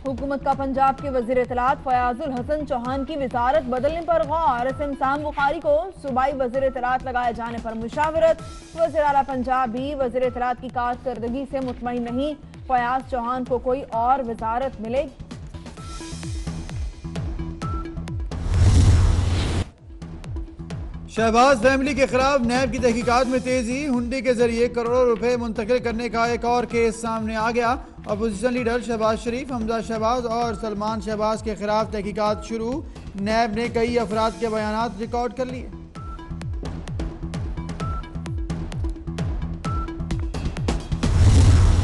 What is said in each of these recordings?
حکومت کا پنجاب کے وزیر اطلاعات فیاض الحسن چوہان کی وزارت بدلنے پر غور۔ اسم بخاری کو صوبائی وزیر اطلاعات لگائے جانے پر مشاورت۔ وزیر اعلیٰ پنجاب بھی وزیر اطلاعات کی کارکردگی سے مطمئن نہیں، فیاض چوہان کو کوئی اور وزارت ملے گی۔ شہباز فیملی کے خلاف نیب کی تحقیقات میں تیزی۔ ہنڈی کے ذریعے کروڑوں روپے منتقل کرنے کا ایک اور کیس سامنے آ گیا۔ اپوزیشن لیڈر شہباز شریف، حمزہ شہباز اور سلمان شہباز کے خلاف تحقیقات شروع۔ نیب نے کئی افراد کے بیانات ریکارڈ کر لیے۔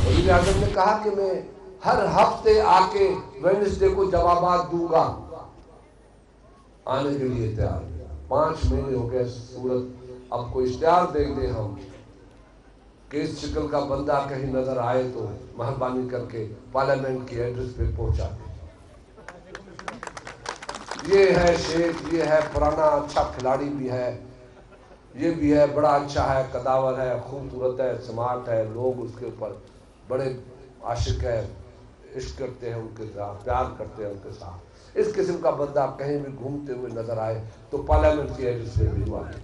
وزیر اعظم نے کہا کہ میں ہر ہفتے آ کے ویڈنسڈے کو جوابات دوں گا، آنے کے لیے تیار۔ 5 مہینے ہو گئے صورت، اب کوئی اشتہار دیکھ دیں ہم کہ اس شکل کا بندہ کہیں نظر آئے تو مہربانی کر کے پارلیمنٹ کی ایڈریس پہ پہنچا دیں۔ یہ ہے شیخ، یہ ہے پرانا اچھا کھلاڑی بھی ہے، یہ بھی ہے بڑا اچھا ہے، قداور ہے، خوبصورت ہے، سمارٹ ہے، لوگ اس کے اوپر بڑے عاشق ہے، عشق کرتے ہیں ان کے ساتھ، پیار کرتے ہیں ان کے ساتھ۔ اس قسم کا بندہ کہیں بھی گھومتے ہوئے نظر آئے تو پارلیمنٹ کی ایڈریس پہ بھجوا دیں۔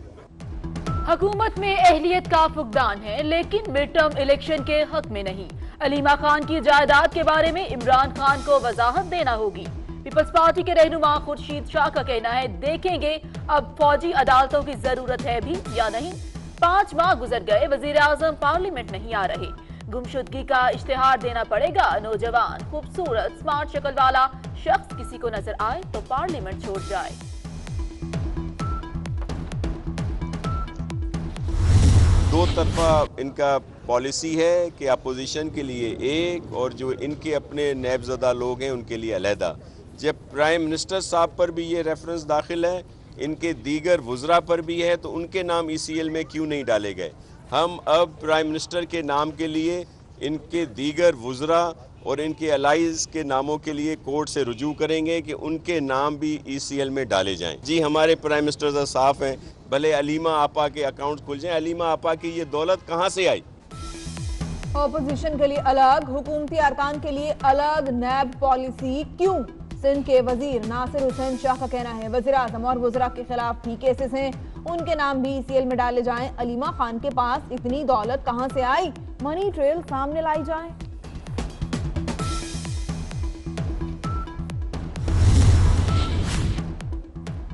حکومت میں اہلیت کا فقدان ہے لیکن مڈ ٹرم الیکشن کے حق میں نہیں۔ علیمہ خان کی جائیداد کے بارے میں عمران خان کو وضاحت دینا ہوگی۔ پیپلز پارٹی کے رہنما خورشید شاہ کا کہنا ہے دیکھیں گے اب فوجی عدالتوں کی ضرورت ہے بھی یا نہیں۔ 5 ماہ گزر گئے، وزیر اعظم پارلیمنٹ نہیں آ رہے۔ گمشدگی کا اشتہار دینا پڑے گا۔ نوجوان خوبصورت سمارٹ شکل والا شخص کسی کو نظر آئے تو پارلیمنٹ چھوڑ جائے۔ دو طرفہ ان کا پالیسی ہے کہ اپوزیشن کے لیے ایک اور جو ان کے اپنے نیب زدہ لوگ ہیں ان کے لیے علیحدہ۔ جب پرائم منسٹر صاحب پر بھی یہ ریفرنس داخل ہے، ان کے دیگر وزراء پر بھی ہے، تو ان کے نام ECL میں کیوں نہیں ڈالے گئے؟ ہم اب پرائم منسٹر کے نام کے لیے ان کے دیگر وزراء اور ان کے الائز کے ناموں کے لیے کورٹ سے رجوع کریں گے کہ ان کے نام بھی ECL میں ڈالے جائیں۔ جی ہمارے پرائم منسٹر صاف ہیں، بھلے علیمہ آپا کے اکاؤنٹ کھل جائیں، علیمہ آپا کی یہ دولت کہاں سے آئی؟ اپوزیشن کے لیے الگ، حکومتی ارکان کے لیے الگ نیب پالیسی کیوں؟ سندھ کے وزیر ناصر حسین شاہ کا کہنا ہے وزیر اعظم اور وزراء کے خلاف بھی کیسز ہیں، ان کے نام بھی ECL میں ڈالے جائیں۔ علیمہ خان کے پاس اتنی دولت کہاں سے آئی؟ منی ٹریل سامنے لائی جائے۔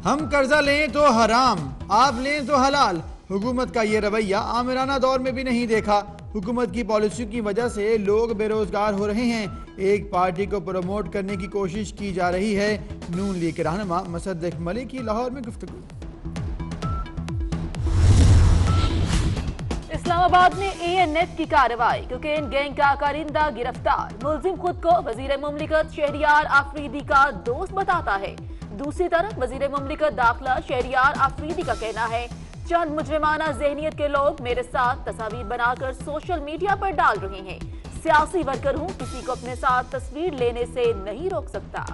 ہم قرضہ لیں تو حرام، آپ لیں تو حلال۔ حکومت کا یہ رویہ آمرانہ دور میں بھی نہیں دیکھا۔ حکومت کی پالیسیوں کی وجہ سے لوگ بے روزگار ہو رہے ہیں۔ ایک پارٹی کو پروموٹ کرنے کی کوشش کی جا رہی ہے۔ نون لیگ کے رہنما مصدق ملک کی لاہور میں گفتگو۔ اسلام آباد میں ANF کی کارروائی، کوکین گینگ کا کارندہ گرفتار۔ ملزم خود کو وزیر مملکت شہریار آفریدی کا دوست بتاتا ہے۔ دوسری طرف وزیر مملکت داخلہ شہریار آفریدی کا کہنا ہے چند مجرمانہ ذہنیت کے لوگ میرے ساتھ تصاویر بنا کر سوشل میڈیا پر ڈال رہے ہیں۔ سیاسی ورکر ہوں، کسی کو اپنے ساتھ تصویر لینے سے نہیں روک سکتا۔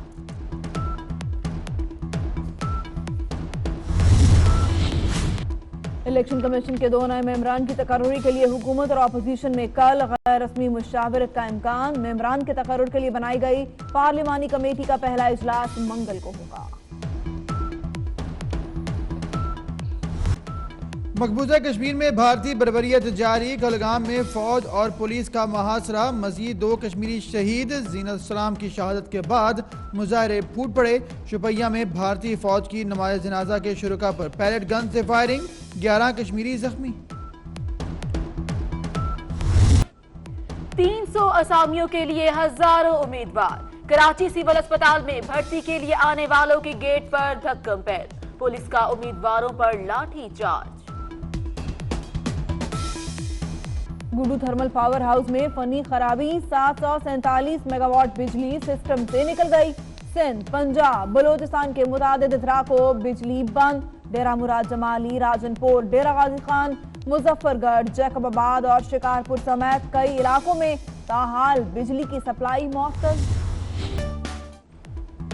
الیکشن کمیشن کے 2 نئے ممبران کی تقرری کے لیے حکومت اور اپوزیشن میں کل غیر رسمی مشاورت کا امکان۔ ممبران کے تقرر کے لیے بنائی گئی پارلیمانی کمیٹی کا پہلا اجلاس منگل کو ہوگا۔ مقبوضہ کشمیر میں بھارتی بربریت جاری۔ کہلگام میں فوج اور پولیس کا محاصرہ، مزید 2 کشمیری شہید۔ زینت السلام کی شہادت کے بعد مظاہرے پھوٹ پڑے۔ شوپیاں میں بھارتی فوج کی نمائش جنازہ کے شرکاء پر پیلٹ گن سے فائرنگ، 11 کشمیری زخمی۔ 300 اسامیوں کے لیے ہزاروں امیدوار۔ کراچی سول اسپتال میں بھرتی کے لیے آنے والوں کے گیٹ پر دھکم پہل، پولیس کا امیدواروں پر لاٹھی charge. Guddu thermal power house میں فنی خرابی، 747 میگا واٹ بجلی سسٹم سے نکل گئی۔ سندھ، پنجاب، بلوچستان کے متعدد اضلاع کو بجلی بند۔ ڈیرہ مراد جمالی، راجن پور، ڈیرہ غازی خان، مظفر گڑھ، جیکب آباد اور شکارپور سمیت کئی علاقوں میں تاحال بجلی کی سپلائی معطل۔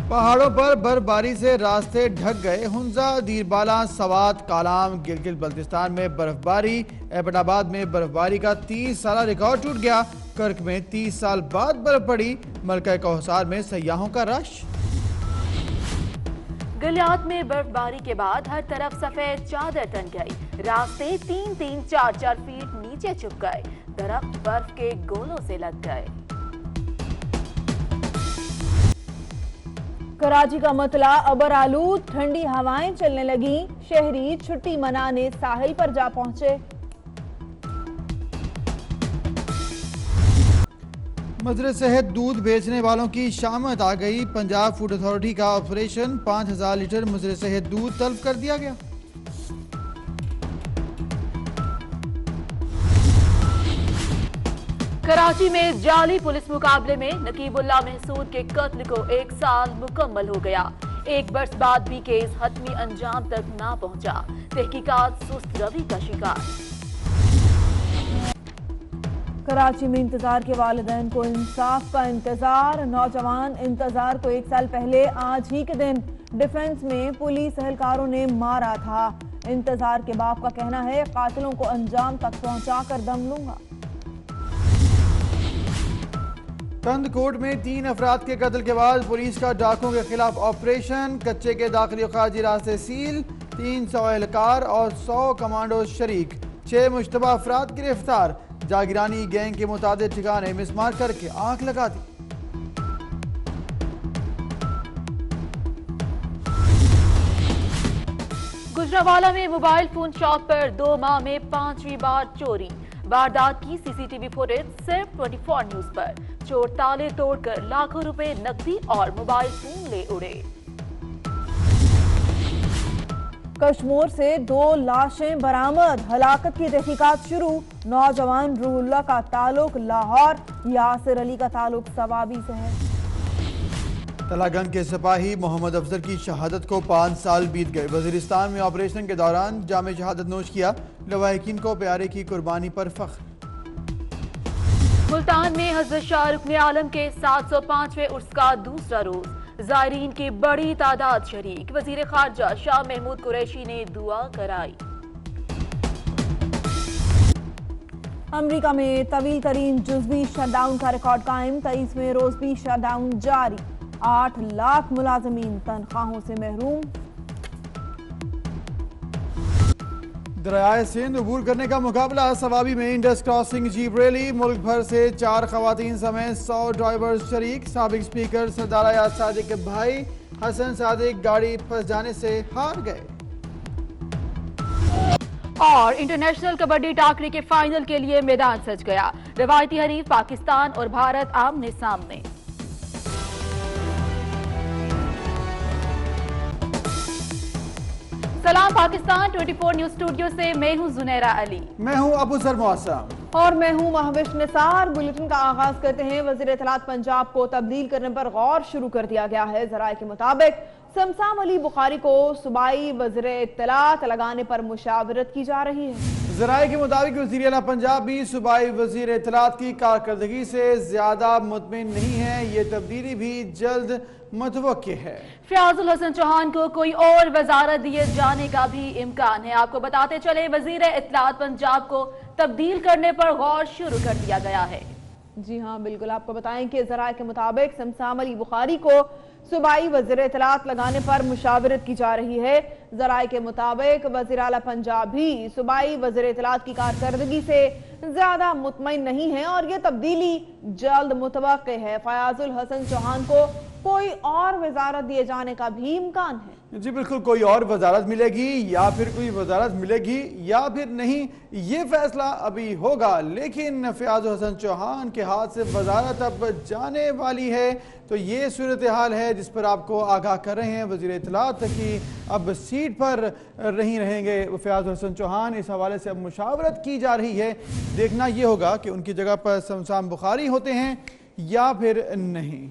پہاڑوں پر برفباری سے راستے ڈھک گئے۔ ہنزا، دیربالا، سوات، کالام، گلگت بلتستان میں برفباری۔ ایبٹ آباد میں برفباری کا 30 سالہ ریکارڈ ٹوٹ گیا۔ کرک میں 30 سال بعد برف پڑی، ملکہ کوثر میں سیاحوں کا رش۔ گلیات میں برف باری کے بعد ہر طرف سفید چادر تن گئی، راستے 3-4 فیٹ نیچے چھپ گئے، درخت برف کے گولوں سے لگ گئے۔ کراچی کا مطلع ابر آلود، ٹھنڈی ہوائیں چلنے لگیں، شہری چھٹی منانے ساحل پر جا پہنچے۔ مزرعہ صحت دودھ بیچنے والوں کی شامت آ گئی، پنجاب فوڈ اتھارٹی کا آپریشن، 5000 لیٹر مزرعہ صحت دودھ تلف کر دیا گیا۔ کراچی میں جعلی پولیس مقابلے میں نقیب اللہ محسود کے قتل کو 1 سال مکمل ہو گیا، 1 برس بعد بھی کیس حتمی انجام تک نہ پہنچا، تحقیقات سست روی کا شکار۔ کراچی میں انتظار کے والدین کو انصاف کا انتظار، نوجوان انتظار کو 1 سال پہلے آج ہی کے دن ڈیفنس میں پولیس اہلکاروں نے مارا تھا۔ انتظار کے باپ کا کہنا ہے قاتلوں کو انجام تک پہنچا کر دم لوں گا۔ کند کوٹ میں 3 افراد کے قتل کے بعد پولیس کا ڈاکوں کے خلاف آپریشن، کچے کے داخلی و خارجی راستے سیل، 300 اہلکار اور 100 کمانڈوز شریک، 6 مشتبہ افراد گرفتار، جاگیرانی گینگ کے متعدد ٹھکانے مسمار کر کے آنکھ لگا دی۔ گجرانوالہ میں موبائل فون شاپ پر 2 ماہ میں 5ویں بار چوری، واردات کی سی سی ٹی وی فوٹیج صرف 24 نیوز پر، چور تالے توڑ کر لاکھوں روپے نقدی اور موبائل فون لے اڑے۔ کشمور سے 2 لاشیں برآمد، ہلاکت کی تحقیقات شروع، نوجوان روح اللہ کا تعلق لاہور، یاسر علی کا تعلق صوابی سے ہے۔ تلاگنگ کے سپاہی محمد افضل کی شہادت کو 5 سال بیت گئے، وزیرستان میں آپریشن کے دوران جام شہادت نوش کیا، لواحقین کو پیارے کی قربانی پر فخر۔ ملتان میں حضرت شاہ رکن عالم کے 705ویں عرس کا دوسرا روز، زائرین کی بڑی تعداد شریک، وزیر خارجہ شاہ محمود قریشی نے دعا کرائی۔ امریکہ میں طویل ترین جزوی شٹ ڈاؤن کا ریکارڈ قائم، 23ویں روز بھی شٹ ڈاؤن جاری، 8 لاکھ ملازمین تنخواہوں سے محروم۔ دریائے سندھ عبور کرنے کا مقابلہ، صوابی میں انڈس کراسنگ جیپ ریلی، ملک بھر سے 4 خواتین سمیت 100 ڈرائیورز شریک، سابق اسپیکر سردار ایاز صادق کے بھائی حسن صادق گاڑی پھنس جانے سے ہار گئے۔ اور انٹرنیشنل کبڈی ٹاکرے کے فائنل کے لیے میدان سج گیا، روایتی حریف پاکستان اور بھارت آمنے سامنے۔ سلام پاکستان 24 نیوز اسٹوڈیو سے میں ہوں زنیرہ علی، میں ہوں ابو سر معصم اور میں ہوں مہوش نثار۔ بلیٹن کا آغاز کرتے ہیں۔ وزیر اطلاعات پنجاب کو تبدیل کرنے پر غور شروع کر دیا گیا ہے۔ ذرائع کے مطابق سمسام علی بخاری کو صوبائی وزیر اطلاعات لگانے پر مشاورت کی جا رہی ہے۔ ذرائع کے مطابق وزیر اعلیٰ پنجاب بھی صوبائی وزیر اطلاعات کی کارکردگی سے زیادہ مطمئن نہیں ہے، یہ تبدیلی بھی جلد متوقع ہے۔ فیاض الحسن چوہان کو کوئی اور وزارت دیے جانے کا بھی امکان ہے۔ آپ کو بتاتے چلے وزیر اطلاعات پنجاب کو تبدیل کرنے پر غور شروع کر دیا گیا ہے۔ جی ہاں بالکل، آپ کو بتائیں کہ ذرائع کے مطابق سمسام علی بخاری کو صوبائی وزیر اطلاعات لگانے پر مشاورت کی جا رہی ہے۔ ذرائع کے مطابق وزیر اعلیٰ پنجاب بھی صوبائی وزیر اطلاعات کی کارکردگی سے زیادہ مطمئن نہیں ہے اور یہ تبدیلی جلد متوقع ہے۔ فیاض الحسن چوہان کو کوئی اور وزارت دیے جانے کا بھی امکان ہے۔ جی بالکل، کوئی اور وزارت ملے گی یا پھر کوئی وزارت ملے گی یا پھر نہیں، یہ فیصلہ ابھی ہوگا، لیکن فیاض الحسن چوہان کے ہاتھ سے وزارت اب جانے والی ہے، تو یہ صورتحال ہے جس پر آپ کو آگاہ کر رہے ہیں۔ وزیر اطلاعات کی اب سیٹ پر نہیں رہیں گے فیاض الحسن چوہان، اس حوالے سے اب مشاورت کی جا رہی ہے۔ دیکھنا یہ ہوگا کہ ان کی جگہ پر سمسام بخاری ہوتے ہیں یا پھر نہیں۔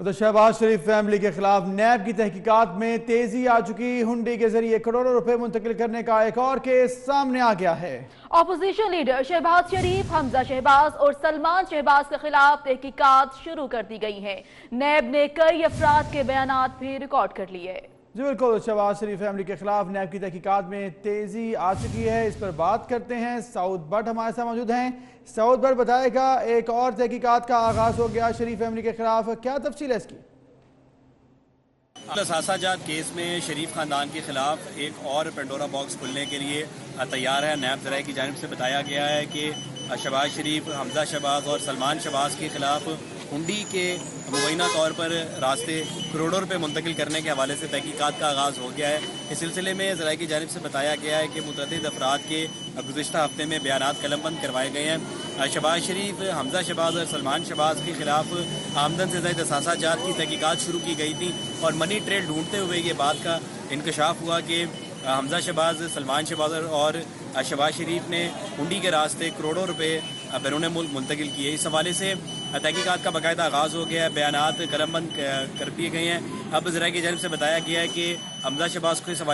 تو شہباز شریف فیملی کے خلاف نیب کی تحقیقات میں تیزی آ چکی. ہنڈی کے ذریعے کروڑوں روپے منتقل کرنے کا ایک اور کیس سامنے آ گیا ہے. اپوزیشن لیڈر شہباز شریف، حمزہ شہباز اور سلمان شہباز کے خلاف تحقیقات شروع کر دی گئی ہیں. نیب نے کئی افراد کے بیانات بھی ریکارڈ کر لیے. جی بالکل، شہباز شریف فیملی کے خلاف نیب کی تحقیقات میں تیزی آ چکی ہے. اس پر بات کرتے ہیں. سعود بٹ ہمارے ساتھ موجود ہیں. سعود بٹ بتائے گا، ایک اور تحقیقات کا آغاز ہو گیا شریف فیملی کے خلاف، کیا تفصیل ہے اس کی؟ اثاثہ جات کیس میں شریف خاندان کے خلاف ایک اور پینڈورا باکس کھلنے کے لیے تیار ہے. نیب ذرائع کی جانب سے بتایا گیا ہے کہ شہباز شریف، حمزہ شہباز اور سلمان شہباز کے خلاف ہنڈی کے مبینہ طور پر راستے کروڑوں روپے منتقل کرنے کے حوالے سے تحقیقات کا آغاز ہو گیا ہے. اس سلسلے میں ذرائع کی جانب سے بتایا گیا ہے کہ متعدد افراد کے گزشتہ ہفتے میں بیانات قلم بند کروائے گئے ہیں. شہباز شریف، حمزہ شہباز اور سلمان شہباز کے خلاف آمدن سے زائد اثاثہ جات کی تحقیقات شروع کی گئی تھی اور منی ٹریل ڈھونڈتے ہوئے یہ بات کا انکشاف ہوا کہ حمزہ شہباز، سلمان شہباز اور شہباز شریف نے ہنڈی کے راستے کروڑوں روپے بیرون ملک منتقل کیے. اس حوالے سے تحقیقات کا باقاعدہ آغاز ہو گیا ہے. بیانات قلم بند کر دیے گئے ہیں. اب ذرائع کی جانب سے بتایا گیا ہے کہ حمزہ شہباز کو اس حوالے